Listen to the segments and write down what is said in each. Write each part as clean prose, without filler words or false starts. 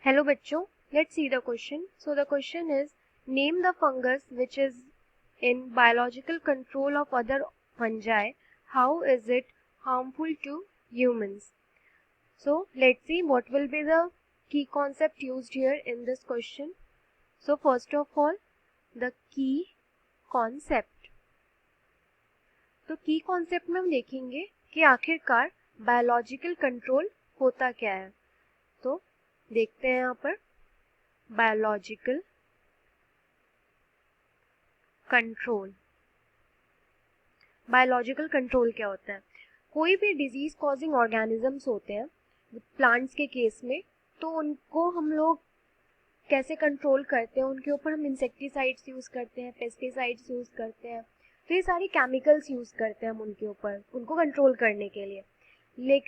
Hello बच्चों, let's see the question. So the question is, name the fungus which is in biological control of other fungi. How is it harmful to humans? So let's see what will be the key concept used here in this question. So first of all, the key concept. तो की concept में हम देखेंगे कि आखिरकार biological control होता क्या है. तो देखते हैं यहाँ पर बायोलॉजिकल कंट्रोल. बायोलॉजिकल कंट्रोल क्या होता है? कोई भी डिजीज कॉजिंग ऑर्गेनिजम्स होते हैं प्लांट्स के केस में, तो उनको हम लोग कैसे कंट्रोल करते हैं? उनके ऊपर हम इंसेक्टिसाइड्स यूज करते हैं, पेस्टिसाइड्स यूज करते हैं, तो ये सारी केमिकल्स यूज करते हैं हम उनके ऊपर, उनको कंट्रोल करने के लिए,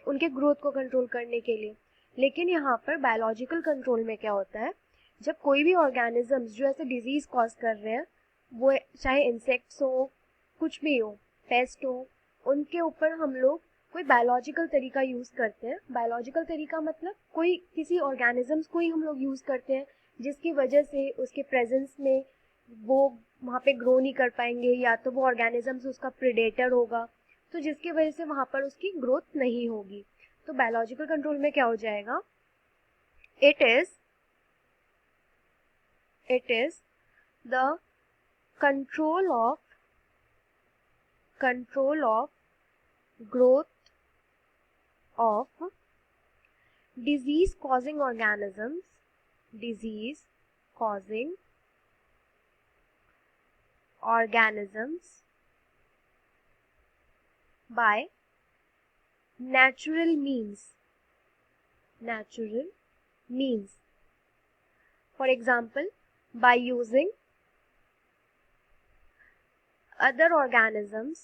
उनके ग्रोथ को कंट्रोल करने के लिए. लेकिन यहाँ पर बायोलॉजिकल कंट्रोल में क्या होता है, जब कोई भी ऑर्गेनिजम्स जो ऐसे डिजीज कॉज कर रहे हैं, वो चाहे इंसेक्ट्स हो, कुछ भी हो, पेस्ट हो, उनके ऊपर हम लोग कोई बायोलॉजिकल तरीका यूज करते हैं. बायोलॉजिकल तरीका मतलब कोई किसी ऑर्गेनिजम्स को ही हम लोग यूज करते हैं जिसकी वजह से उसके प्रेजेंस में वो वहाँ पे ग्रो नहीं कर पाएंगे, या तो वो ऑर्गेनिजम्स उसका प्रेडेटर होगा, तो जिसकी वजह से वहाँ पर उसकी ग्रोथ नहीं होगी. तो बायोलॉजिकल कंट्रोल में क्या हो जाएगा? It is the control of growth of disease causing organisms by natural means. For example, by using other organisms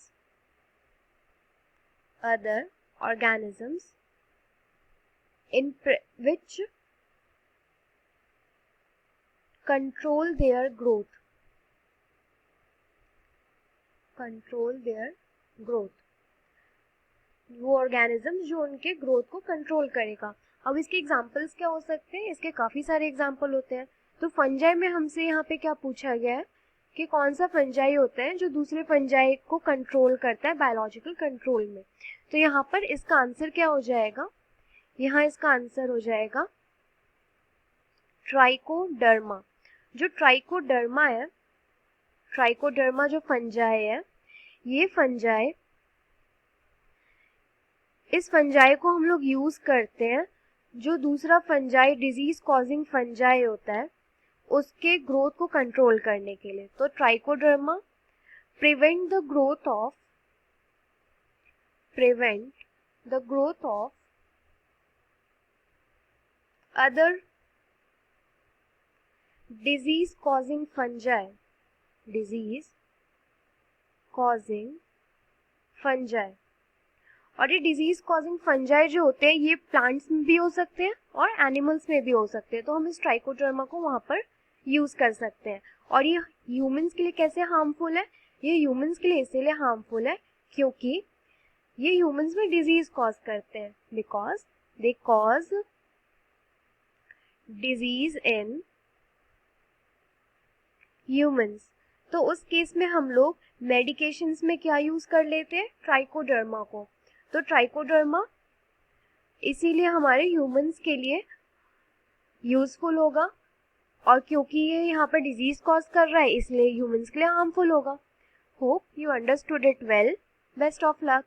in which control their growth. वो ऑर्गेनिजम्स जो उनके ग्रोथ को कंट्रोल करेगा. अब इसके एग्जांपल्स क्या हो सकते हैं? इसके काफी सारे एग्जांपल होते हैं. तो फंजाई में हमसे यहाँ पे क्या पूछा गया है कि कौन सा फंजाई होता है जो दूसरे फंजाई को कंट्रोल करता है बायोलॉजिकल कंट्रोल में. तो यहाँ पर इसका आंसर क्या हो जाएगा? यहाँ इसका आंसर हो जाएगा ट्राइकोडर्मा. जो ट्राइकोडर्मा जो फंजाई है, ये फंजाई, इस फंजाई को हम लोग यूज करते हैं जो दूसरा फंजाई डिजीज कॉजिंग फंजाई होता है उसके ग्रोथ को कंट्रोल करने के लिए. तो trichoderma prevent the growth of other disease causing fungi. और ये डिजीज कॉजिंग फंजाई जो होते हैं ये प्लांट्स में भी हो सकते हैं और एनिमल्स में भी हो सकते हैं. तो हम इस ट्राइकोडर्मा को वहां पर यूज कर सकते हैं. और ये ह्यूमंस के लिए कैसे हार्मफुल है? ये ह्यूमंस के लिए इसीलिए हार्मफुल है क्योंकि ये ह्यूमंस में डिजीज कॉज करते हैं, because they cause disease in humans. तो उस केस में हम लोग मेडिकेशंस में क्या यूज कर लेते हैं? ट्राइकोडर्मा को. तो ट्राइकोडर्मा इसीलिए हमारे ह्यूमंस के लिए यूजफुल होगा, और क्योंकि ये यहाँ पर डिजीज कॉज कर रहा है इसलिए ह्यूमंस के लिए हार्मफुल होगा. Hope you understood it well. Best of luck.